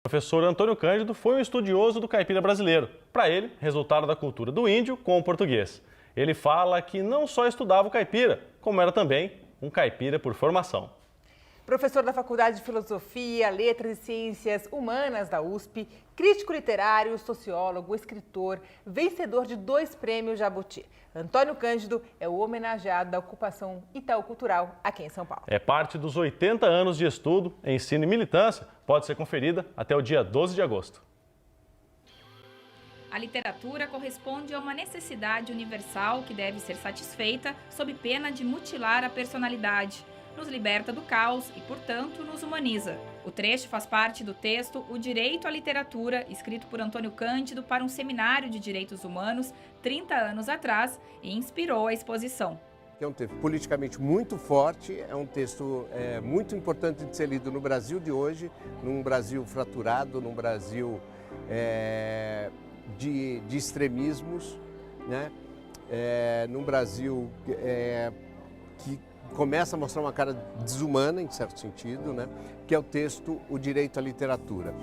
O professor Antônio Cândido foi um estudioso do caipira brasileiro. Para ele, resultado da cultura do índio com o português. Ele fala que não só estudava o caipira, como era também um caipira por formação. Professor da Faculdade de Filosofia, Letras e Ciências Humanas da USP, crítico literário, sociólogo, escritor, vencedor de 2 prêmios Jabuti. Antônio Cândido é o homenageado da ocupação Itaú Cultural aqui em São Paulo. É parte dos 80 anos de estudo, ensino e militância, pode ser conferida até o dia 12 de agosto. A literatura corresponde a uma necessidade universal que deve ser satisfeita sob pena de mutilar a personalidade. Nos liberta do caos e, portanto, nos humaniza. O trecho faz parte do texto O Direito à Literatura, escrito por Antônio Cândido para um seminário de direitos humanos 30 anos atrás e inspirou a exposição. É um texto politicamente muito forte, é um texto muito importante de ser lido no Brasil de hoje, num Brasil fraturado, num Brasil de extremismos, né? Num Brasil que começa a mostrar uma cara desumana, em certo sentido, né? Que é o texto O Direito à Literatura.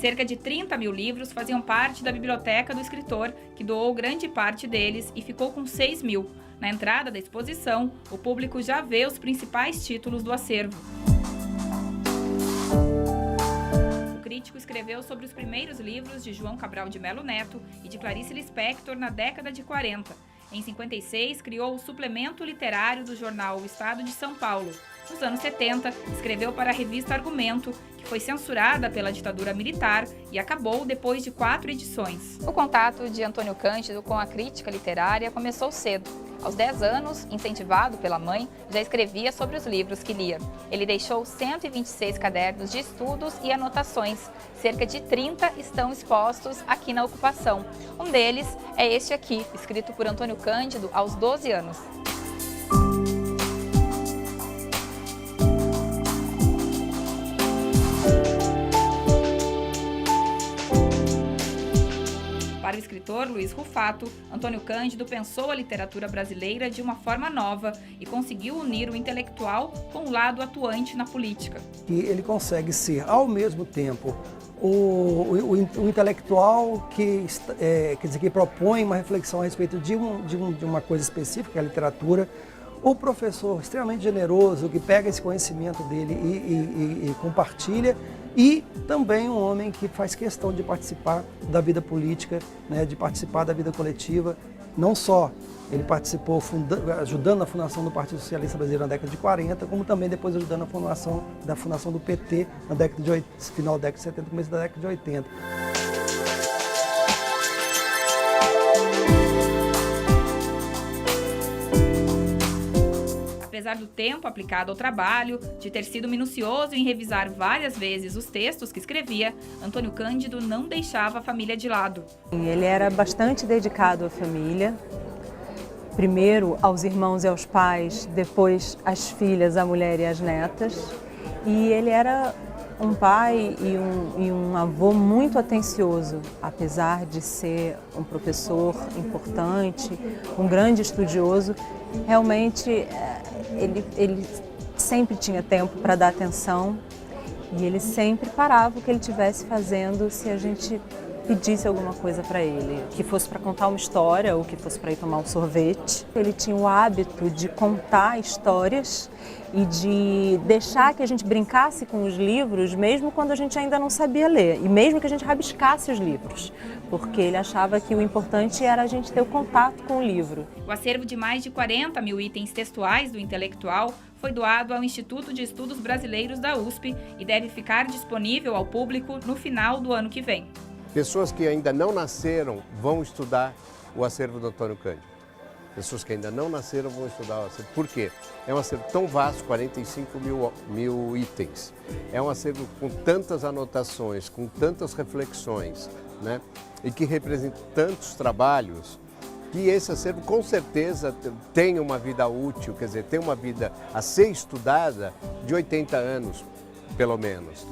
Cerca de 30 mil livros faziam parte da biblioteca do escritor, que doou grande parte deles e ficou com 6 mil. Na entrada da exposição, o público já vê os principais títulos do acervo. O crítico escreveu sobre os primeiros livros de João Cabral de Melo Neto e de Clarice Lispector na década de 40. Em 56, criou o suplemento literário do jornal O Estado de São Paulo. Nos anos 70, escreveu para a revista Argumento, que foi censurada pela ditadura militar e acabou depois de 4 edições. O contato de Antônio Cândido com a crítica literária começou cedo. Aos 10 anos, incentivado pela mãe, já escrevia sobre os livros que lia. Ele deixou 126 cadernos de estudos e anotações. Cerca de 30 estão expostos aqui na ocupação. Um deles é este aqui, escrito por Antônio Cândido aos 12 anos. Para o escritor Luiz Rufato, Antônio Cândido pensou a literatura brasileira de uma forma nova e conseguiu unir o intelectual com o lado atuante na política. E ele consegue ser, ao mesmo tempo, o intelectual que propõe uma reflexão a respeito de uma coisa específica, que é a literatura, o professor extremamente generoso, que pega esse conhecimento dele e compartilha, e também um homem que faz questão de participar da vida política, né, de participar da vida coletiva. Não só ele participou ajudando na fundação do Partido Socialista Brasileiro na década de 40, como também depois ajudando na fundação do PT na década de final da década de 70, começo da década de 80. Apesar do tempo aplicado ao trabalho, de ter sido minucioso em revisar várias vezes os textos que escrevia, Antônio Cândido não deixava a família de lado. Ele era bastante dedicado à família, primeiro aos irmãos e aos pais, depois às filhas, à mulher e às netas. E ele era um pai e um avô muito atencioso, apesar de ser um professor importante, um grande estudioso. Realmente ele sempre tinha tempo para dar atenção e ele sempre parava o que ele estivesse fazendo se a gente pedisse alguma coisa para ele, que fosse para contar uma história ou que fosse para ir tomar um sorvete. Ele tinha o hábito de contar histórias e de deixar que a gente brincasse com os livros, mesmo quando a gente ainda não sabia ler, e mesmo que a gente rabiscasse os livros, porque ele achava que o importante era a gente ter o contato com o livro. O acervo de mais de 40 mil itens textuais do intelectual foi doado ao Instituto de Estudos Brasileiros da USP e deve ficar disponível ao público no final do ano que vem. Pessoas que ainda não nasceram vão estudar o acervo do Antônio Cândido. Pessoas que ainda não nasceram vão estudar o acervo. Por quê? É um acervo tão vasto, 45 mil itens. É um acervo com tantas anotações, com tantas reflexões, né? E que representa tantos trabalhos, que esse acervo com certeza tem uma vida útil, quer dizer, tem uma vida a ser estudada de 80 anos, pelo menos.